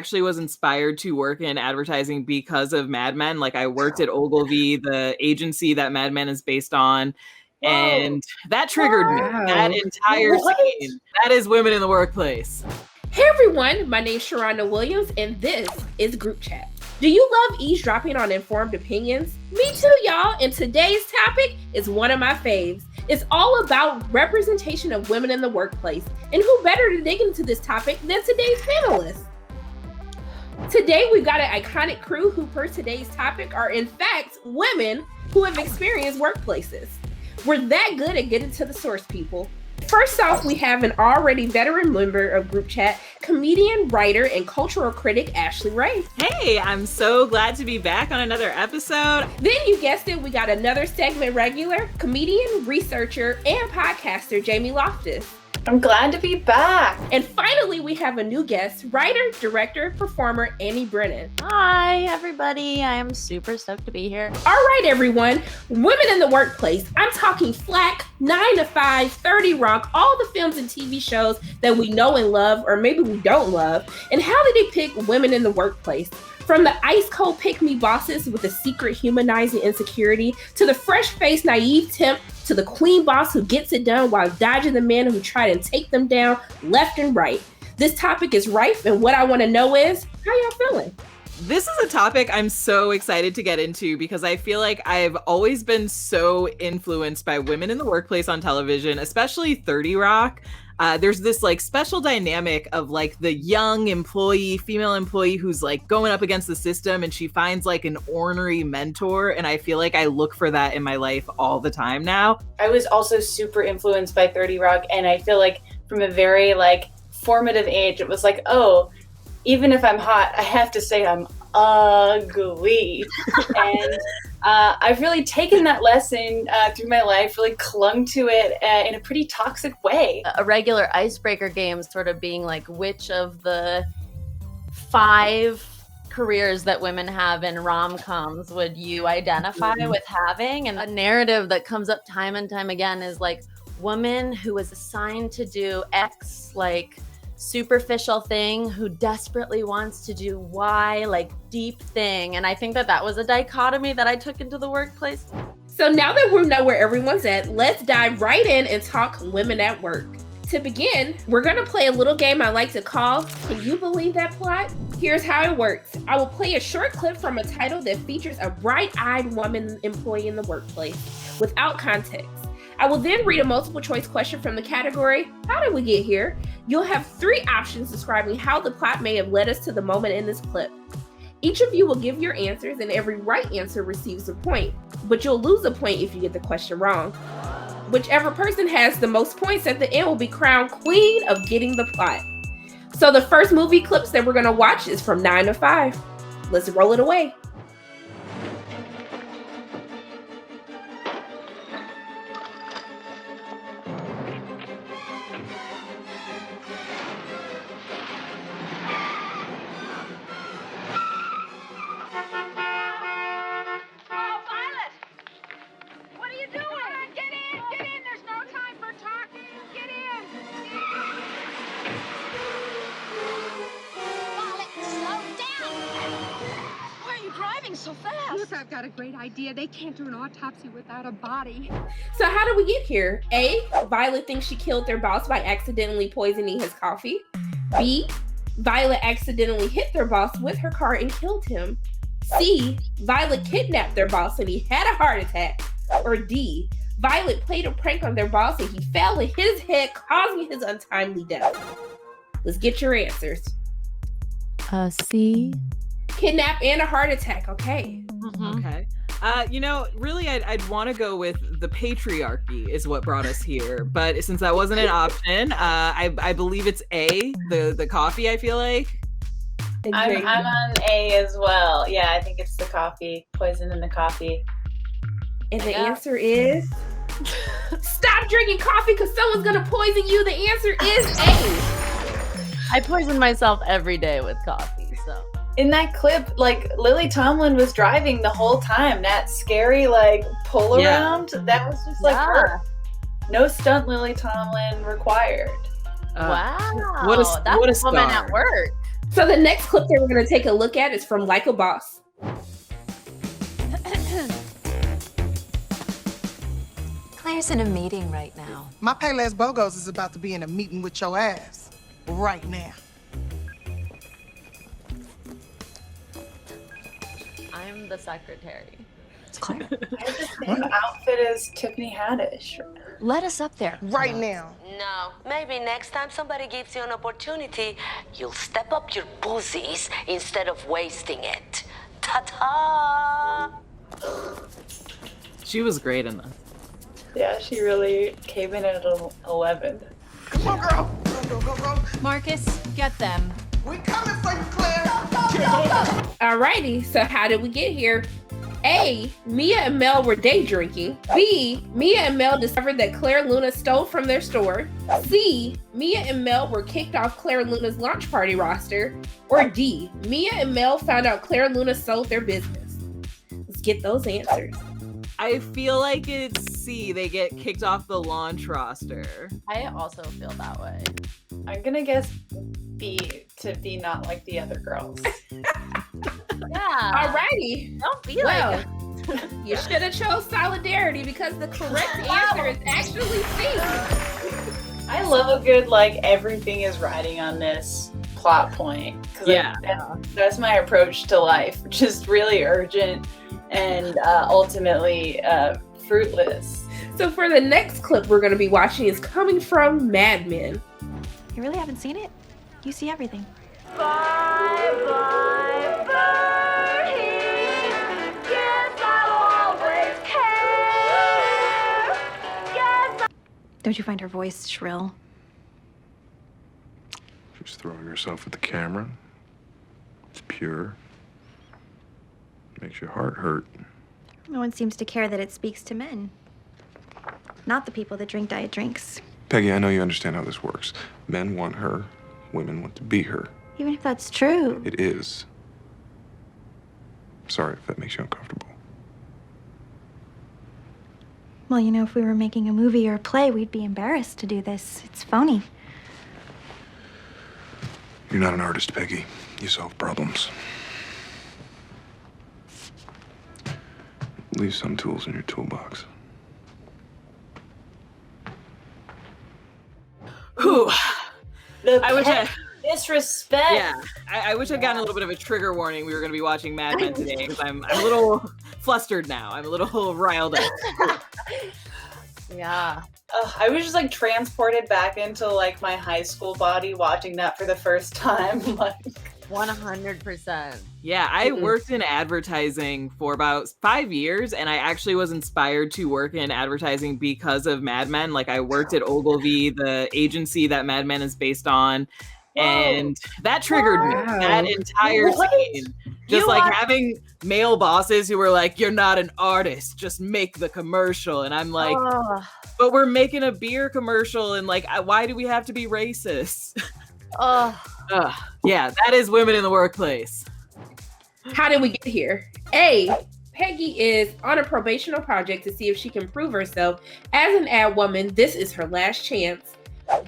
actually was inspired to work in advertising because of Mad Men. Like I worked at Ogilvy, the agency that Mad Men is based on. Whoa. And that triggered me. That entire scene. That is women in the workplace. Hey everyone, my name's Sharronda Williams, and this is Group Chat. Do you love eavesdropping on informed opinions? Me too, y'all. And today's topic is one of my faves. It's all about representation of women in the workplace. And who better to dig into this topic than today's panelists? Today, we've got an iconic crew who, per today's topic, are in fact women who have experienced workplaces. We're that good at getting to the source, people. First off, we have an already veteran member of Group Chat, comedian, writer, and cultural critic, Ashley Ray. Hey, I'm so glad to be back on another episode. Then you guessed it, we got another segment regular, comedian, researcher, and podcaster, Jamie Loftus. I'm glad to be back. And finally, we have a new guest, writer, director, performer, Annie Brennan. Hi, everybody. I am super stoked to be here. All right, everyone. Women in the workplace. I'm talking Flack, 9 to 5, 30 Rock, all the films and TV shows that we know and love, or maybe we don't love. And how did they pick women in the workplace? From the ice-cold pick-me bosses with a secret humanizing insecurity, to the fresh-faced naive temp, to the queen boss who gets it done while dodging the men who try to take them down left and right. This topic is rife, and what I want to know is, how y'all feeling? This is a topic I'm so excited to get into because I feel like I've always been so influenced by women in the workplace on television, especially 30 Rock. There's this like special dynamic of like the young employee, female employee who's like going up against the system, and she finds like an ornery mentor. And I feel like I look for that in my life all the time now. I was also super influenced by 30 Rock, and I feel like from a very like formative age, it was like, oh, even if I'm hot, I have to say I'm ugly. And I've really taken that lesson through my life, really clung to it in a pretty toxic way. A regular icebreaker game sort of being like, which of the 5 careers that women have in rom-coms would you identify with having? And a narrative that comes up time and time again is like, woman who was assigned to do X, like superficial thing, who desperately wants to do Y, like deep thing. And I think that was a dichotomy that I took into the workplace. So now that we know where everyone's at, let's dive right in and talk women at work. To begin, we're going to play a little game I like to call, Can You Believe That Plot? Here's how it works. I will play a short clip from a title that features a bright-eyed woman employee in the workplace without context. I will then read a multiple choice question from the category, How did we get here? You'll have 3 options describing how the plot may have led us to the moment in this clip. Each of you will give your answers, and every right answer receives a point, but you'll lose a point if you get the question wrong. Whichever person has the most points at the end will be crowned queen of getting the plot. So the first movie clips that we're going to watch is from 9 to 5. Let's roll it away. So fast. Look, I've got a great idea. They can't do an autopsy without a body. So how did we get here? A, Violet thinks she killed their boss by accidentally poisoning his coffee. B, Violet accidentally hit their boss with her car and killed him. C, Violet kidnapped their boss and he had a heart attack. Or D, Violet played a prank on their boss and he fell and hit his head, causing his untimely death. Let's get your answers. C. Kidnap and a heart attack. Okay. Mm-hmm. Okay. Really, I'd want to go with the patriarchy is what brought us here. But since that wasn't an option, I believe it's A, the coffee, I feel like. I'm on A as well. Yeah, I think it's the coffee, poison in the coffee. And the answer is... Stop drinking coffee because someone's going to poison you. The answer is A. I poison myself every day with coffee, so... In that clip, like, Lily Tomlin was driving the whole time. That scary, like, pull around, that was just like her. No stunt Lily Tomlin required. Wow. What a That's star. woman at work. So the next clip that we're going to take a look at is from Like a Boss. Claire's in a meeting right now. My Payless Bogos is about to be in a meeting with your ass right now. I'm the secretary. It's Claire. I have the same outfit as Tiffany Haddish. Let us up there. Right now. No, maybe next time somebody gives you an opportunity, you'll step up your boozies instead of wasting it. Ta-ta! She was great in this. Yeah, she really came in at 11. Come on, girl. Go. Marcus, get them. We coming for you, Claire. Alrighty, so how did we get here? A, Mia and Mel were day drinking. B, Mia and Mel discovered that Claire Luna stole from their store. C, Mia and Mel were kicked off Claire Luna's launch party roster. Or D, Mia and Mel found out Claire Luna sold their business. Let's get those answers. I feel like it's C. They get kicked off the launch roster. I also feel that way. I'm gonna guess B to be not like the other girls. Yeah. Alrighty. Don't be Well, like you should have chose solidarity because the correct answer is actually C. I love a good, like, everything is riding on this plot point. 'Cause Yeah. That's my approach to life, which is really urgent and ultimately fruitless. So for the next clip we're going to be watching is coming from Mad Men. You really haven't seen it? You see everything. Bye, bye, Bertie. Yes, I'll always care. Yes, Don't you find her voice shrill? She's throwing herself at the camera. It's pure. Makes your heart hurt. No one seems to care that it speaks to men. Not the people that drink diet drinks. Peggy, I know you understand how this works. Men want her, women want to be her. Even if that's true. It is. Sorry if that makes you uncomfortable. Well, you know, if we were making a movie or a play, we'd be embarrassed to do this. It's phony. You're not an artist, Peggy. You solve problems. Leave some tools in your toolbox. Whew. The I wish I- disrespect. Yeah, I wish I'd gotten a little bit of a trigger warning. We were going to be watching Mad Men today because I'm a little flustered now. I'm a little riled up. Yeah. I was just like transported back into like my high school body watching that for the first time. Like 100%. Yeah, I worked in advertising for about 5 years, and I actually was inspired to work in advertising because of Mad Men. Like, I worked at Ogilvy, the agency that Mad Men is based on, and that triggered me. That entire scene. Just like having male bosses who were like, "You're not an artist, just make the commercial." And I'm like, but we're making a beer commercial, and like, why do we have to be racist? Yeah, that is women in the workplace. How did we get here? A, Peggy is on a probational project to see if she can prove herself as an ad woman. This is her last chance.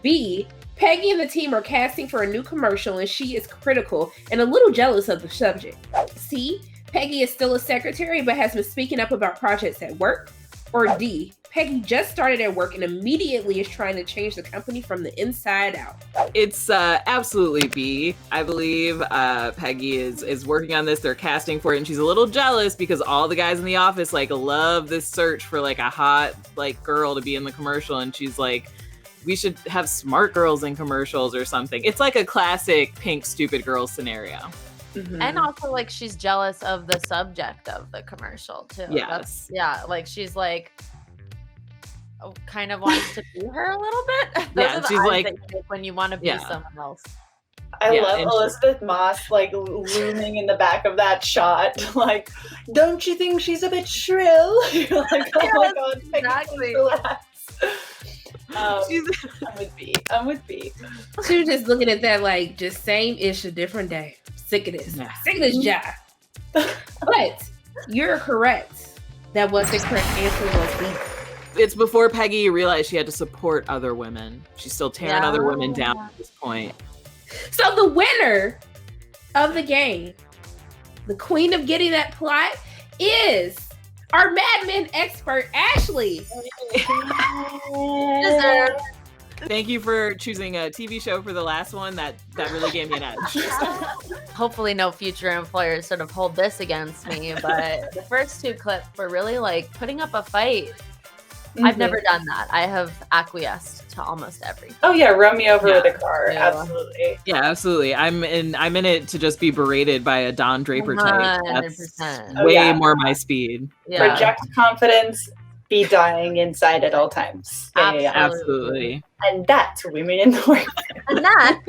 B, Peggy and the team are casting for a new commercial and she is critical and a little jealous of the subject. C, Peggy is still a secretary but has been speaking up about projects at work. Or D, Peggy just started at work and immediately is trying to change the company from the inside out. It's absolutely B. I believe Peggy is working on this. They're casting for it, and she's a little jealous because all the guys in the office like love this search for like a hot like girl to be in the commercial, and she's like, we should have smart girls in commercials or something. It's like a classic Pink stupid girl scenario. And also, like, she's jealous of the subject of the commercial too. Yes. Like she's like kind of wants to be her a little bit. Those Yeah, are the she's eyes like- that you make when you want to be someone else. I Yeah, love and Elizabeth Moss like looming in the back of that shot. Like, don't you think she's a bit shrill? You're like, oh my god, exactly. relax. I'm with B. She was just looking at that like, just same ish, a different day. Sick of this. Yeah. Sick of this job. But you're correct. That was the correct answer was B. It's before Peggy realized she had to support other women. She's still tearing other women down at this point. So the winner of the game, the queen of getting that plot, is our Mad Men expert, Ashley. Deserved. Thank you for choosing a TV show for the last one. That really gave me an edge. Hopefully no future employers sort of hold this against me, but the first 2 clips were really like putting up a fight. I've never done that. I have acquiesced to almost everything. Oh yeah, run me over with a car. Yeah. Absolutely. Yeah, absolutely. I'm in it to just be berated by a Don Draper type. That's 100%. way more my speed. Yeah. Project confidence, be dying inside at all times. Stay on. Absolutely. And that's women in the workplace. And that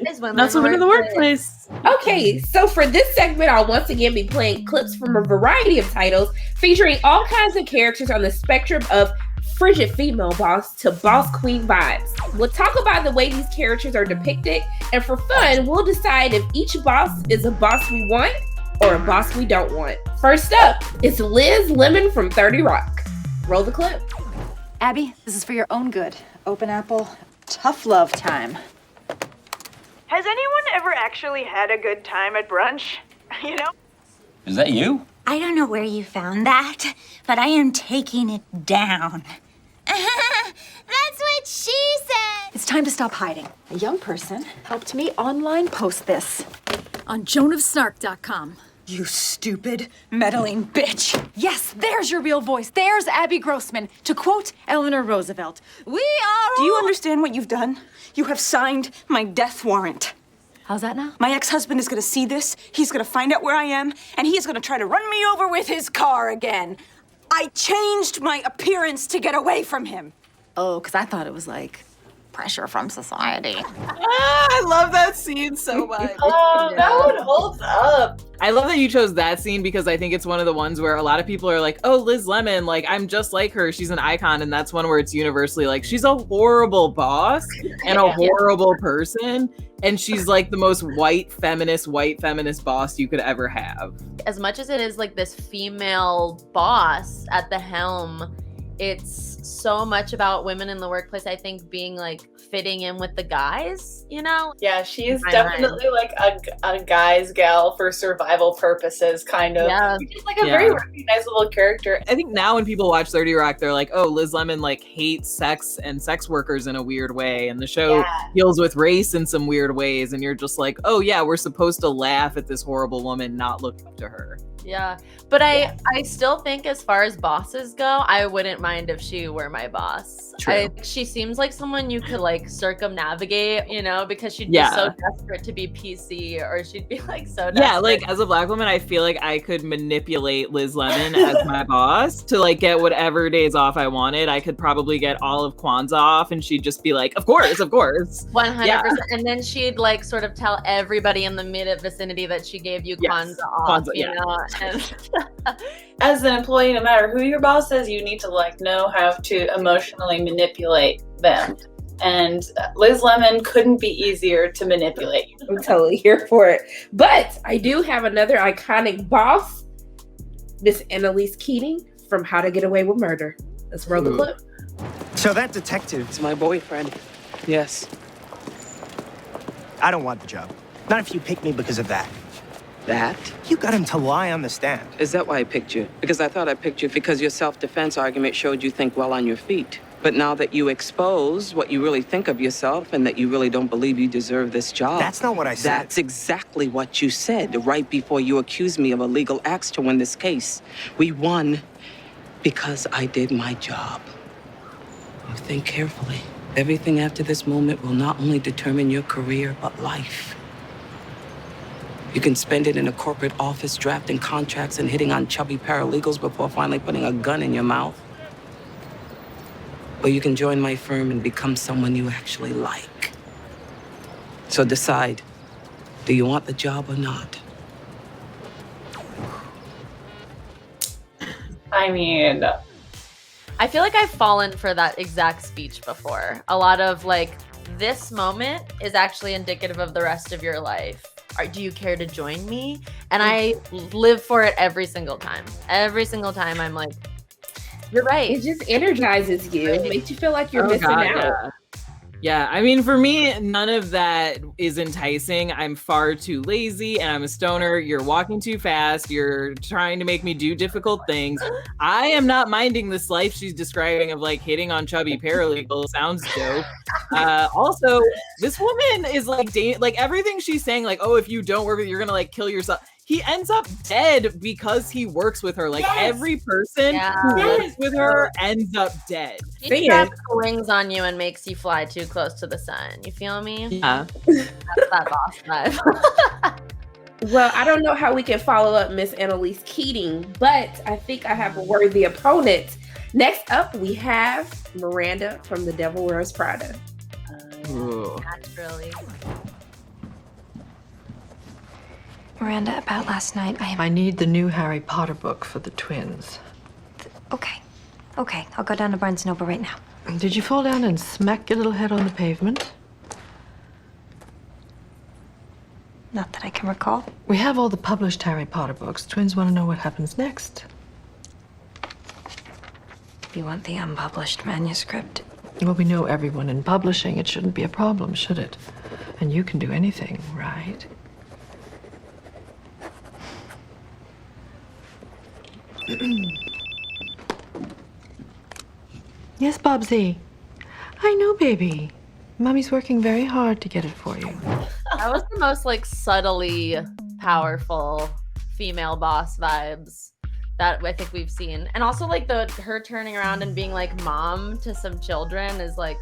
is women. That's women in the workplace. Okay, so for this segment, I'll once again be playing clips from a variety of titles featuring all kinds of characters on the spectrum of frigid female boss to boss queen vibes. We'll talk about the way these characters are depicted, and for fun, we'll decide if each boss is a boss we want or a boss we don't want. First up, it's Liz Lemon from 30 Rock. Roll the clip. Abby, this is for your own good. Open apple, tough love time. Has anyone ever actually had a good time at brunch? You know? Is that you? I don't know where you found that, but I am taking it down. That's what she said! It's time to stop hiding. A young person helped me online post this on joanofsnark.com. You stupid, meddling bitch. Yes, there's your real voice. There's Abby Grossman. To quote Eleanor Roosevelt, "We are." Do you understand what you've done? You have signed my death warrant. How's that now? My ex-husband is gonna see this, he's gonna find out where I am, and he is gonna try to run me over with his car again. I changed my appearance to get away from him. Oh, because I thought it was like pressure from society. I love that scene so much. Oh, that one holds up. I love that you chose that scene because I think it's one of the ones where a lot of people are like, oh, Liz Lemon, like, I'm just like her. She's an icon. And that's one where it's universally like, she's a horrible boss and a horrible person. And she's like the most white feminist boss you could ever have. As much as it is like this female boss at the helm, it's so much about women in the workplace, I think, being like fitting in with the guys, you know? Yeah, she's definitely like a guy's gal for survival purposes, kind of. Yeah. She's like a very recognizable character. I think now when people watch 30 Rock, they're like, oh, Liz Lemon like hates sex and sex workers in a weird way. And the show deals with race in some weird ways. And you're just like, oh yeah, we're supposed to laugh at this horrible woman, not look up to her. Yeah, but I still think as far as bosses go, I wouldn't mind if she were my boss. She seems like someone you could like circumnavigate, you know, because she'd be so desperate to be PC, or she'd be like so desperate. Yeah, like as a Black woman, I feel like I could manipulate Liz Lemon as my boss to like get whatever days off I wanted. I could probably get all of Kwanzaa off and she'd just be like, of course. 100%. Yeah. And then she'd like sort of tell everybody in the immediate vicinity that she gave you Kwanzaa off, you know? And as an employee, no matter who your boss is, you need to like know how to emotionally manipulate them. And Liz Lemon couldn't be easier to manipulate. I'm totally here for it. But I do have another iconic boss, Miss Annelise Keating from How to Get Away with Murder. Let's roll the clip. So that detective is my boyfriend. Yes. I don't want the job. Not if you pick me because of that. That? You got him to lie on the stand. Is that why I picked you? Because I thought I picked you because your self-defense argument showed you think well on your feet. But now that you expose what you really think of yourself and that you really don't believe you deserve this job. That's not what I said. That's exactly what you said right before you accused me of illegal acts to win this case. We won because I did my job. You think carefully. Everything after this moment will not only determine your career, but life. You can spend it in a corporate office drafting contracts and hitting on chubby paralegals before finally putting a gun in your mouth. Or you can join my firm and become someone you actually like. So decide, do you want the job or not? I mean, I feel like I've fallen for that exact speech before. A lot of like, this moment is actually indicative of the rest of your life. Do you care to join me? And I live for it every single time. Every single time I'm like, you're right. It just energizes you. It makes you feel like you're missing out. Yeah, I mean, for me, none of that is enticing. I'm far too lazy and I'm a stoner. You're walking too fast. You're trying to make me do difficult things. I am not minding this life she's describing of like hitting on chubby paralegal. Sounds dope. Also, this woman is like everything she's saying, like, oh, if you don't work with, you're gonna like kill yourself. He ends up dead because he works with her. Like every person who works with her ends up dead. She straps wings on you and makes you fly too close to the sun. You feel me? Yeah. That's that boss vibe. Well, I don't know how we can follow up Miss Annelise Keating, but I think I have a worthy opponent. Next up, we have Miranda from The Devil Wears Prada. Naturally. Miranda, about last night, I need the new Harry Potter book for the twins. Okay, I'll go down to Barnes & Noble right now. Did you fall down and smack your little head on the pavement? Not that I can recall. We have all the published Harry Potter books. Twins want to know what happens next. You want the unpublished manuscript? Well, we know everyone in publishing. It shouldn't be a problem, should it? And you can do anything, right? Yes, Bobsy. I know, baby. Mommy's working very hard to get it for you. That was the most like subtly powerful female boss vibes that I think we've seen. And also like her turning around and being like mom to some children is like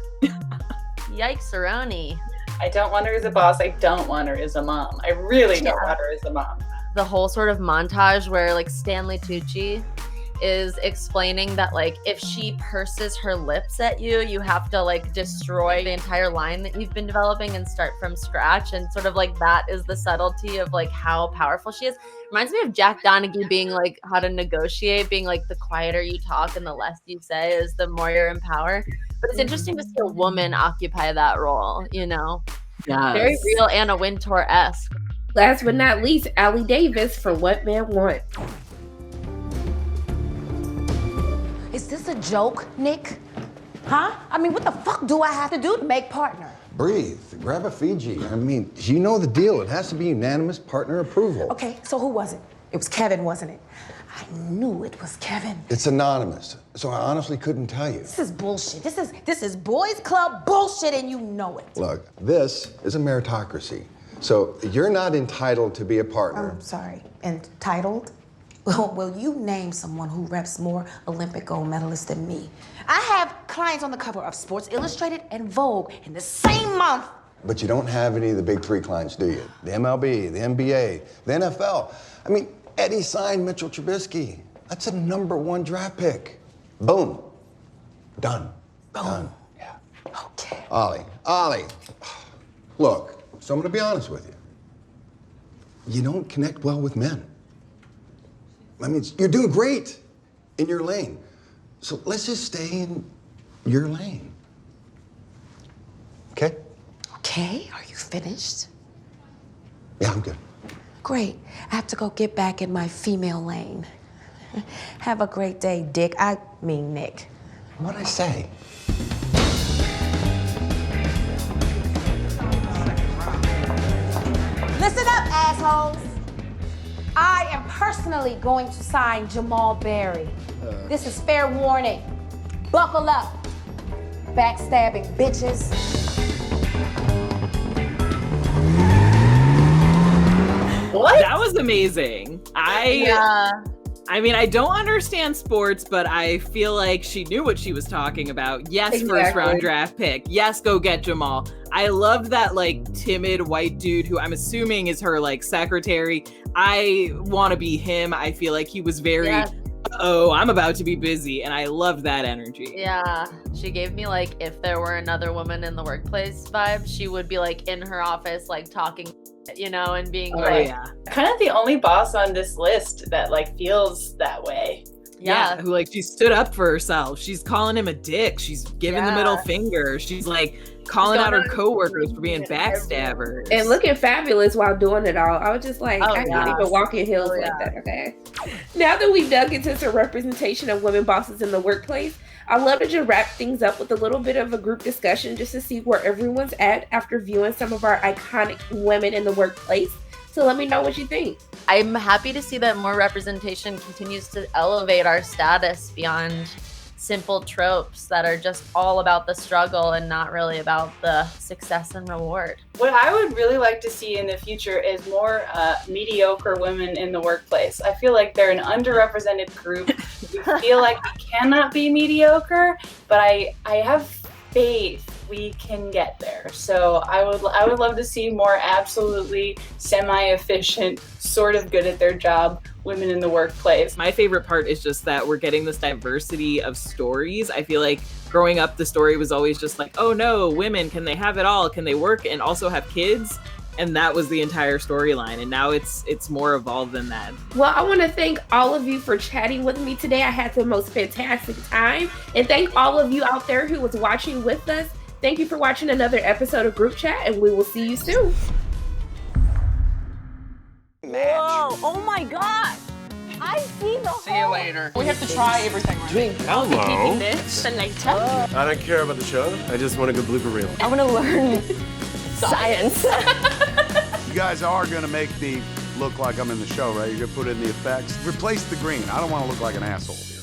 yikes-a-roni. I don't want her as a boss. I don't want her as a mom. I really don't want her as a mom. The whole sort of montage where like Stanley Tucci is explaining that like if she purses her lips at you, you have to like destroy the entire line that you've been developing and start from scratch. And sort of like that is the subtlety of like how powerful she is. Reminds me of Jack Donaghy being like how to negotiate, being like the quieter you talk and the less you say is the more you're in power. But it's interesting to see a woman occupy that role, you know? Yes. Very real Anna Wintour-esque. Last but not least, Allie Davis from What Men Want. Is this a joke, Nick? Huh? I mean, what the fuck do I have to do to make partner? Breathe. Grab a Fiji. I mean, you know the deal. It has to be unanimous partner approval. Okay, so who was it? It was Kevin, wasn't it? I knew it was Kevin. It's anonymous, so I honestly couldn't tell you. This is bullshit. This is boys club bullshit, and you know it. Look, this is a meritocracy, so you're not entitled to be a partner. I'm sorry, entitled? Well, you name someone who reps more Olympic gold medalists than me. I have clients on the cover of Sports Illustrated and Vogue in the same month. But you don't have any of the big three clients, do you? The MLB, the NBA, the NFL. I mean, Eddie signed Mitchell Trubisky. That's a #1 draft pick. Boom. Done. Boom. Done. Yeah. Okay. Ollie. Look, so I'm gonna be honest with you. You don't connect well with men. I mean, you're doing great in your lane. So let's just stay in your lane. Okay? Okay, are you finished? Yeah, I'm good. Great. I have to go get back in my female lane. Have a great day, Dick. I mean, Nick. What'd I say? Listen up, assholes. I am personally going to sign Jamal Berry. This is fair warning. Buckle up, backstabbing bitches. What? That was amazing. I mean, I don't understand sports, but I feel like she knew what she was talking about. Yes, Exactly. First round draft pick. Yes, go get Jamal. I loved that like timid white dude who I'm assuming is her like secretary. I want to be him. I feel like he was very, oh, I'm about to be busy. And I loved that energy. Yeah, she gave me like if there were another woman in the workplace vibe, she would be like in her office, like talking, you know, and being kind of the only boss on this list that like feels that way. Yeah, who like she stood up for herself. She's calling him a dick. She's giving the middle finger. She's like calling out her coworkers for being backstabbers. And looking fabulous while doing it all. I was just like, I can't even walk in heels like yeah. that, okay? Now that we've dug into some representation of women bosses in the workplace, I love to just wrap things up with a little bit of a group discussion just to see where everyone's at after viewing some of our iconic women in the workplace. So let me know what you think. I'm happy to see that more representation continues to elevate our status beyond simple tropes that are just all about the struggle and not really about the success and reward. What I would really like to see in the future is more mediocre women in the workplace. I feel like they're an underrepresented group. We feel like we cannot be mediocre, but I have faith we can get there. So I would love to see more absolutely semi-efficient, sort of good at their job women in the workplace. My favorite part is just that we're getting this diversity of stories. I feel like growing up, the story was always just like, oh no, women, can they have it all? Can they work and also have kids? And that was the entire storyline. And now it's more evolved than that. Well, I want to thank all of you for chatting with me today. I had the most fantastic time. And thank all of you out there who was watching with us. Thank you for watching another episode of Group Chat, and we will see you soon. Whoa, oh my God. I see the See you later. We have to try everything. Drink. Hello. This and later. I don't care about the show. I just want a good blooper reel. I want to learn science. You guys are gonna make me look like I'm in the show, right? You're gonna put in the effects. Replace the green. I don't want to look like an asshole here.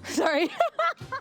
Sorry.